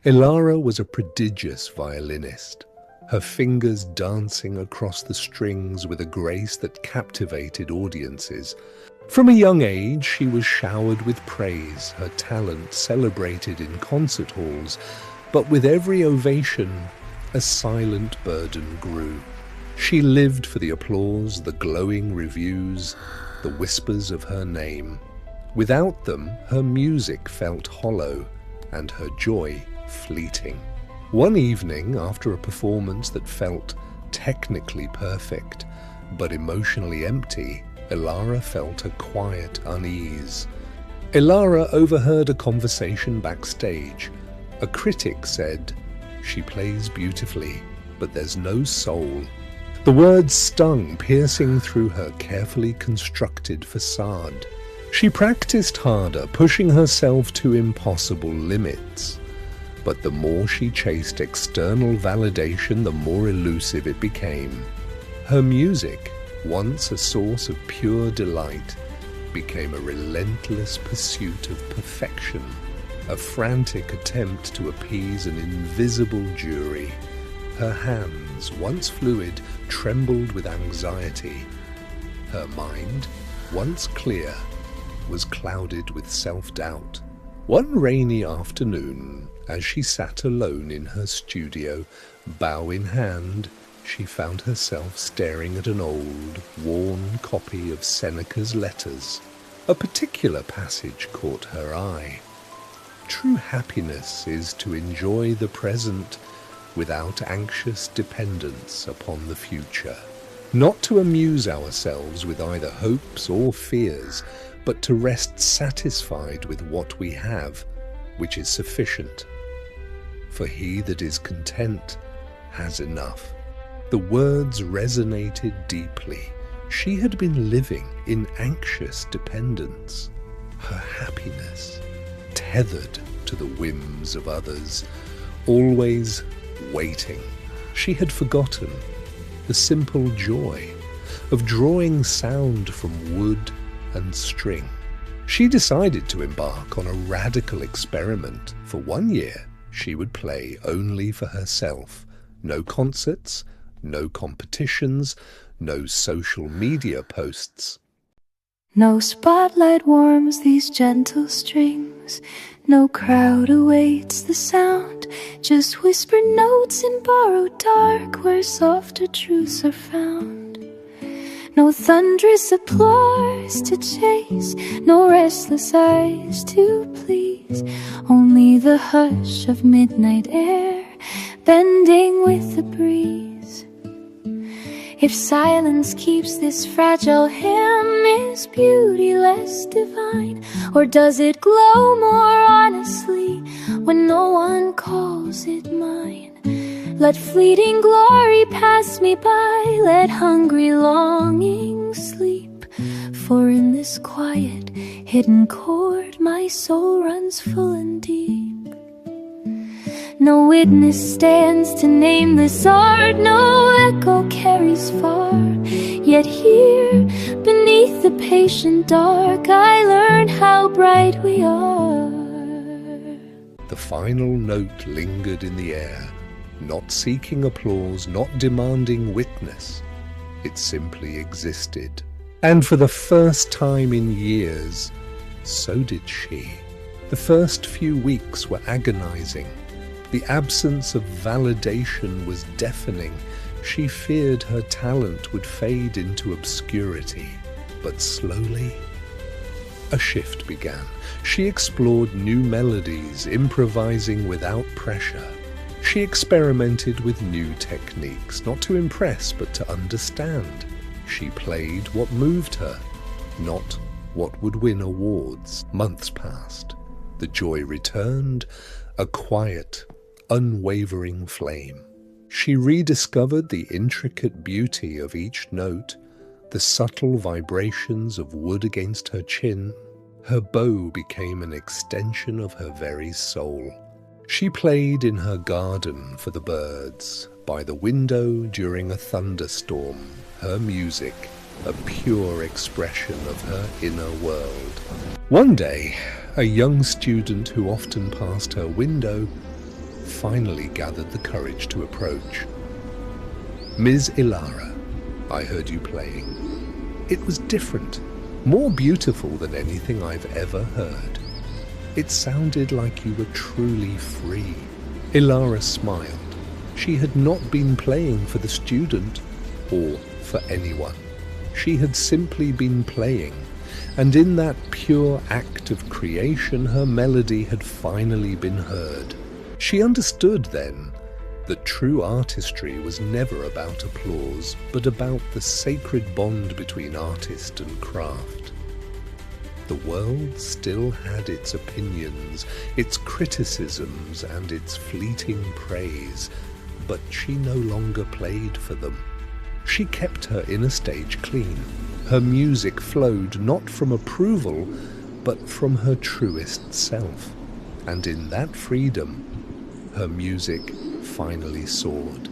Elara was a prodigious violinist, her fingers dancing across the strings with a grace that captivated audiences. From a young age, she was showered with praise, her talent celebrated in concert halls, but with every ovation, a silent burden grew. She lived for the applause, the glowing reviews, the whispers of her name. Without them, her music felt hollow and her joy fleeting. One evening, after a performance that felt technically perfect, but emotionally empty, Elara felt a quiet unease. Elara overheard a conversation backstage. A critic said, "She plays beautifully, but there's no soul." The words stung, piercing through her carefully constructed facade. She practiced harder, pushing herself to impossible limits. But the more she chased external validation, the more elusive it became. Her music, once a source of pure delight, became a relentless pursuit of perfection, a frantic attempt to appease an invisible jury. Her hands, once fluid, trembled with anxiety. Her mind, once clear, was clouded with self-doubt. One rainy afternoon, as she sat alone in her studio, bow in hand, she found herself staring at an old, worn copy of Seneca's Letters. A particular passage caught her eye. True happiness is to enjoy the present without anxious dependence upon the future. Not to amuse ourselves with either hopes or fears, but to rest satisfied with what we have, which is sufficient. For he that is content has enough. The words resonated deeply. She had been living in anxious dependence. Her happiness, tethered to the whims of others, always waiting. She had forgotten the simple joy of drawing sound from wood and string. She decided to embark on a radical experiment. For 1 year, she would play only for herself. No concerts, no competitions, no social media posts. No spotlight warms these gentle strings, no crowd awaits the sound, just whispered notes in borrowed dark where softer truths are found. No thunderous applause to chase, no restless eyes to please, only the hush of midnight air bending with the breeze. If silence keeps this fragile hymn, is beauty less divine? Or does it glow more honestly when no one calls it mine? Let fleeting glory pass me by, let hungry longing sleep. For in this quiet, hidden chord, my soul runs full and deep. No witness stands to name this art, no echo carries far. Yet here, beneath the patient dark, I learn how bright we are. The final note lingered in the air, not seeking applause, not demanding witness. It simply existed. And for the first time in years, so did she. The first few weeks were agonizing. The absence of validation was deafening. She feared her talent would fade into obscurity. But slowly, a shift began. She explored new melodies, improvising without pressure. She experimented with new techniques, not to impress, but to understand. She played what moved her, not what would win awards. Months passed. The joy returned, a quiet, unwavering flame. She rediscovered the intricate beauty of each note, the subtle vibrations of wood against her chin. Her bow became an extension of her very soul. She played in her garden for the birds, by the window during a thunderstorm, her music a pure expression of her inner world. One day, a young student who often passed her window finally gathered the courage to approach. "Ms. Elara, I heard you playing. It was different, more beautiful than anything I've ever heard. It sounded like you were truly free." Elara smiled. She had not been playing for the student or for anyone. She had simply been playing, and in that pure act of creation her melody had finally been heard. She understood then that true artistry was never about applause, but about the sacred bond between artist and craft. The world still had its opinions, its criticisms, and its fleeting praise, but she no longer played for them. She kept her inner stage clean. Her music flowed not from approval, but from her truest self. And in that freedom, her music finally soared.